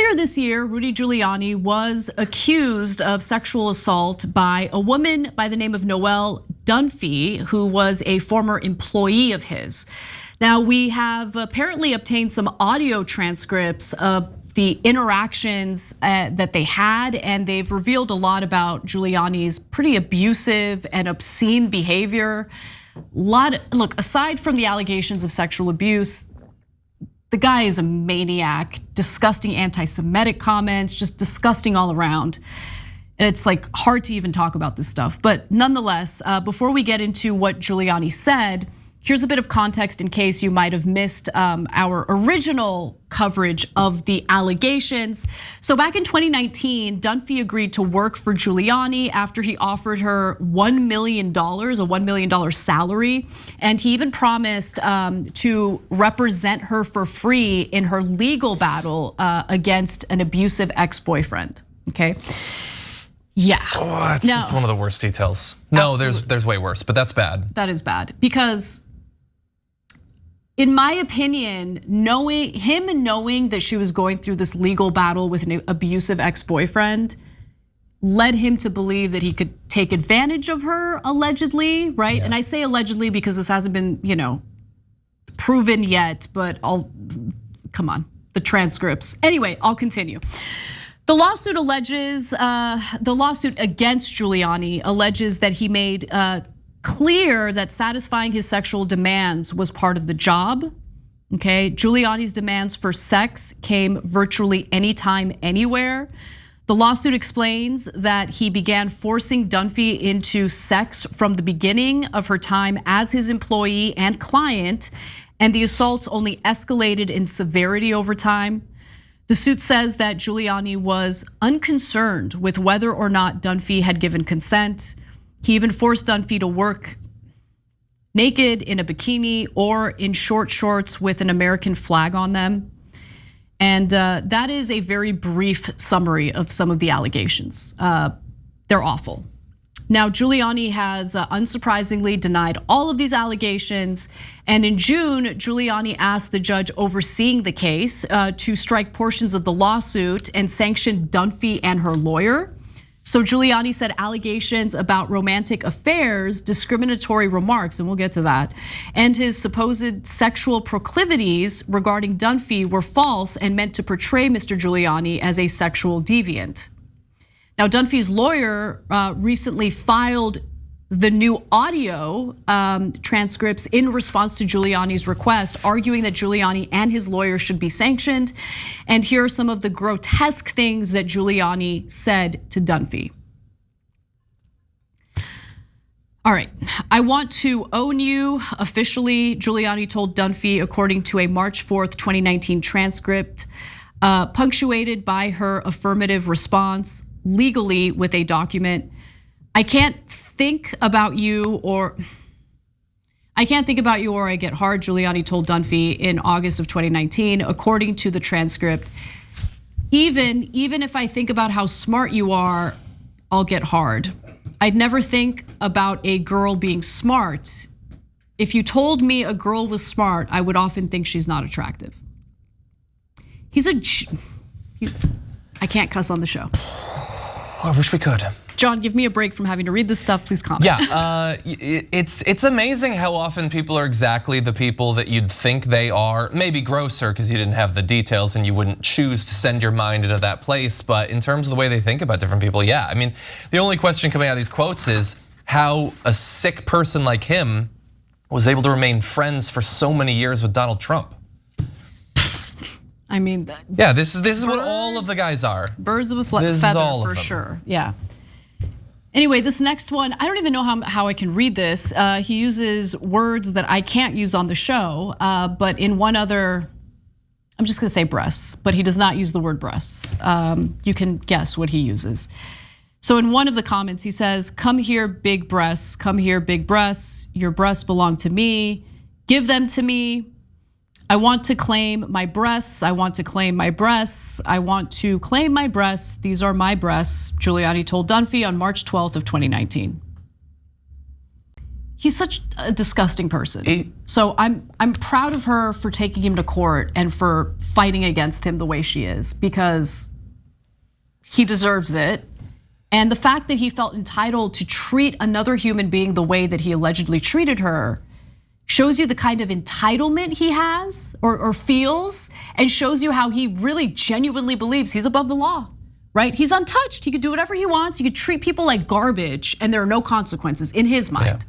Earlier this year, Rudy Giuliani was accused of sexual assault by a woman by the name of Noelle Dunphy, who was a former employee of his. Now, we have apparently obtained some audio transcripts of the interactions that they had, and they've revealed a lot about Giuliani's pretty abusive and obscene behavior. Look, aside from the allegations of sexual abuse, the guy is a maniac, disgusting anti-Semitic comments, just disgusting all around. And it's like hard to even talk about this stuff. But nonetheless, before we get into what Giuliani said, here's a bit of context in case you might have missed our original coverage of the allegations. So back in 2019, Dunphy agreed to work for Giuliani after he offered her $1 million, a $1 million salary. And he even promised to represent her for free in her legal battle against an abusive ex-boyfriend, okay? Yeah. Oh, it's just one of the worst details. No, there's way worse, but that's bad. That is bad because, in my opinion, knowing that she was going through this legal battle with an abusive ex-boyfriend led him to believe that he could take advantage of her, allegedly, right? Yeah. And I say allegedly because this hasn't been, proven yet, but come on, the transcripts. Anyway, I'll continue. The lawsuit against Giuliani alleges that he made clear that satisfying his sexual demands was part of the job. Okay, Giuliani's demands for sex came virtually anytime, anywhere. The lawsuit explains that he began forcing Dunphy into sex from the beginning of her time as his employee and client, and the assaults only escalated in severity over time. The suit says that Giuliani was unconcerned with whether or not Dunphy had given consent. He even forced Dunphy to work naked in a bikini or in short shorts with an American flag on them. And that is a very brief summary of some of the allegations. They're awful. Now, Giuliani has unsurprisingly denied all of these allegations. And in June, Giuliani asked the judge overseeing the case to strike portions of the lawsuit and sanction Dunphy and her lawyer. So Giuliani said allegations about romantic affairs, discriminatory remarks, and we'll get to that, and his supposed sexual proclivities regarding Dunphy were false and meant to portray Mr. Giuliani as a sexual deviant. Now, Dunphy's lawyer recently filed the new audio transcripts in response to Giuliani's request, arguing that Giuliani and his lawyer should be sanctioned. And here are some of the grotesque things that Giuliani said to Dunphy. All right, I want to own you officially, Giuliani told Dunphy, according to a March 4th, 2019 transcript, punctuated by her affirmative response legally with a document. I can't think about you or I get hard, Giuliani told Dunphy in August of 2019, according to the transcript. Even if I think about how smart you are, I'll get hard. I'd never think about a girl being smart. If you told me a girl was smart, I would often think she's not attractive. I can't cuss on the show. I wish we could. John, give me a break from having to read this stuff, please comment. Yeah, it's amazing how often people are exactly the people that you'd think they are. Maybe grosser because you didn't have the details and you wouldn't choose to send your mind into that place. But in terms of the way they think about different people, yeah. I mean, the only question coming out of these quotes is how a sick person like him was able to remain friends for so many years with Donald Trump. I mean, yeah, this is what all of the guys are. Birds of a feather for sure, yeah. Anyway, this next one, I don't even know how I can read this. He uses words that I can't use on the show, but in one other, I'm just gonna say breasts, but he does not use the word breasts. You can guess what he uses. So in one of the comments, he says, "Come here, big breasts, come here, big breasts. Your breasts belong to me, give them to me. I want to claim my breasts, I want to claim my breasts, I want to claim my breasts, these are my breasts," Giuliani told Dunphy on March 12th of 2019. He's such a disgusting person. So I'm proud of her for taking him to court and for fighting against him the way she is, because he deserves it. And the fact that he felt entitled to treat another human being the way that he allegedly treated her shows you the kind of entitlement he has or feels, and shows you how he really genuinely believes he's above the law, right? He's untouched. He could do whatever he wants. He could treat people like garbage and there are no consequences in his mind.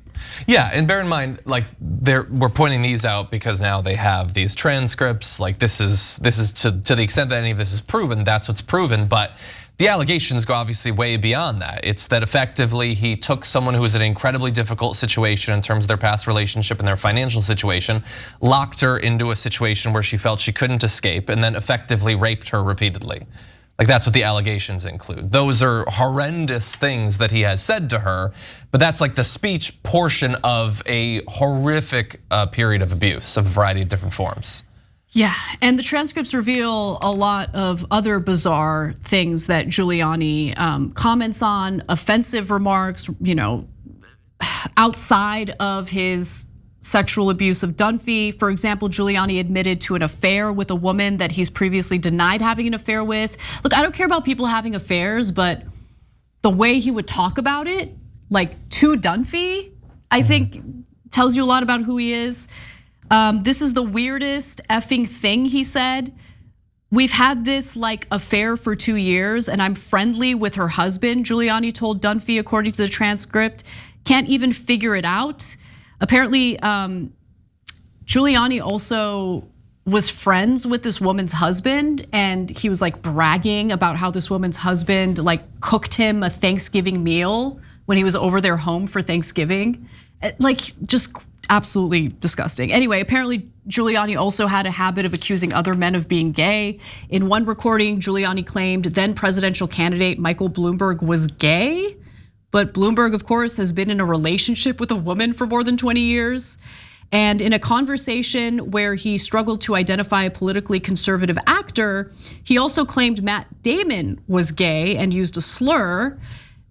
Yeah, and bear in mind, like we're pointing these out because now they have these transcripts. Like this is to the extent that any of this is proven, that's what's proven. But the allegations go obviously way beyond that. It's that effectively he took someone who was in an incredibly difficult situation in terms of their past relationship and their financial situation, locked her into a situation where she felt she couldn't escape, and then effectively raped her repeatedly. Like that's what the allegations include. Those are horrendous things that he has said to her, but that's like the speech portion of a horrific period of abuse of a variety of different forms. Yeah, and the transcripts reveal a lot of other bizarre things that Giuliani comments on, offensive remarks, outside of his sexual abuse of Dunphy. For example, Giuliani admitted to an affair with a woman that he's previously denied having an affair with. Look, I don't care about people having affairs, but the way he would talk about it, like to Dunphy, I think tells you a lot about who he is. This is the weirdest effing thing he said. We've had this like affair for 2 years and I'm friendly with her husband, Giuliani told Dunphy, according to the transcript. Can't even figure it out. Apparently, Giuliani also was friends with this woman's husband, and he was like bragging about how this woman's husband like cooked him a Thanksgiving meal when he was over their home for Thanksgiving. Like just absolutely disgusting. Anyway, apparently Giuliani also had a habit of accusing other men of being gay. In one recording, Giuliani claimed then presidential candidate Michael Bloomberg was gay. But Bloomberg, of course, has been in a relationship with a woman for more than 20 years. And in a conversation where he struggled to identify a politically conservative actor, he also claimed Matt Damon was gay and used a slur.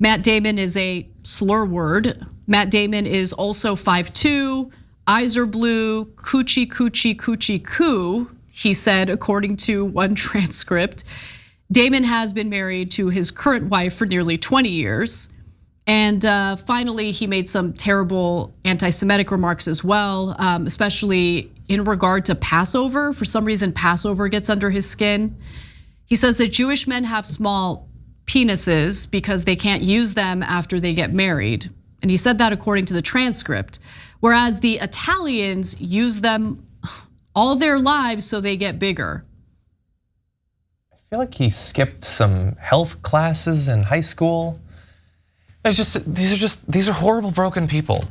Matt Damon is a slur word. Matt Damon is also 5'2", eyes are blue, coochie, coochie, coochie, coo, he said, according to one transcript. Damon has been married to his current wife for nearly 20 years. And finally, he made some terrible anti-Semitic remarks as well, especially in regard to Passover. For some reason, Passover gets under his skin. He says that Jewish men have small penises because they can't use them after they get married. And he said that according to the transcript, whereas the Italians use them all their lives so they get bigger. I feel like he skipped some health classes in high school. These are horrible, broken people.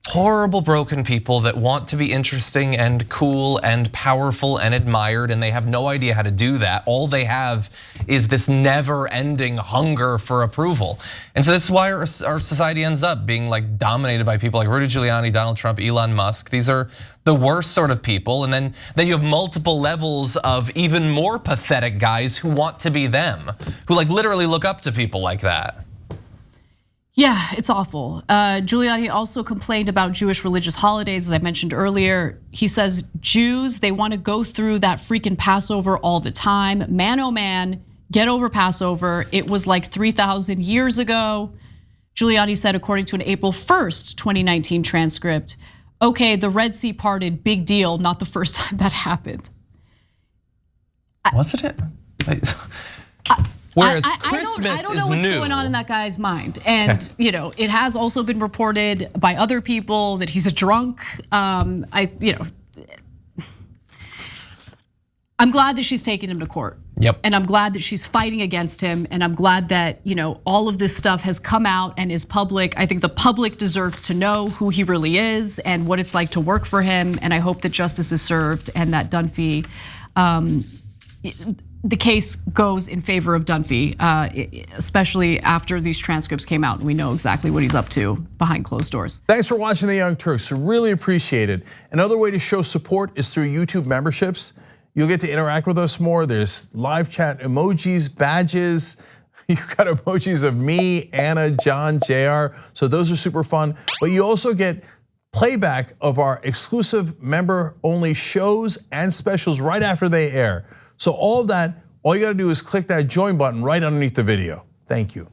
Horrible, broken people that want to be interesting and cool and powerful and admired, and they have no idea how to do that. All they have is this never-ending hunger for approval. And so this is why our society ends up being like dominated by people like Rudy Giuliani, Donald Trump, Elon Musk. These are the worst sort of people. And then you have multiple levels of even more pathetic guys who want to be them, who like literally look up to people like that. Yeah, it's awful. Giuliani also complained about Jewish religious holidays, as I mentioned earlier. He says Jews, they want to go through that freaking Passover all the time. Man, oh man, get over Passover. It was like 3,000 years ago. Giuliani said, according to an April 1st, 2019 transcript, okay, the Red Sea parted, big deal, not the first time that happened. Wasn't it? Whereas Christmas I don't know what's going on in that guy's mind. And it has also been reported by other people that he's a drunk. I'm glad that she's taking him to court. Yep. And I'm glad that she's fighting against him. And I'm glad that all of this stuff has come out and is public. I think the public deserves to know who he really is and what it's like to work for him. And I hope that justice is served and that Dunphy, the case goes in favor of Dunphy, especially after these transcripts came out and we know exactly what he's up to behind closed doors. Thanks for watching The Young Turks, really appreciate it. Another way to show support is through YouTube memberships. You'll get to interact with us more. There's live chat emojis, badges. You've got emojis of me, Anna, John, JR. So those are super fun. But you also get playback of our exclusive member-only shows and specials right after they air. So all of that, all you gotta do is click that join button right underneath the video. Thank you.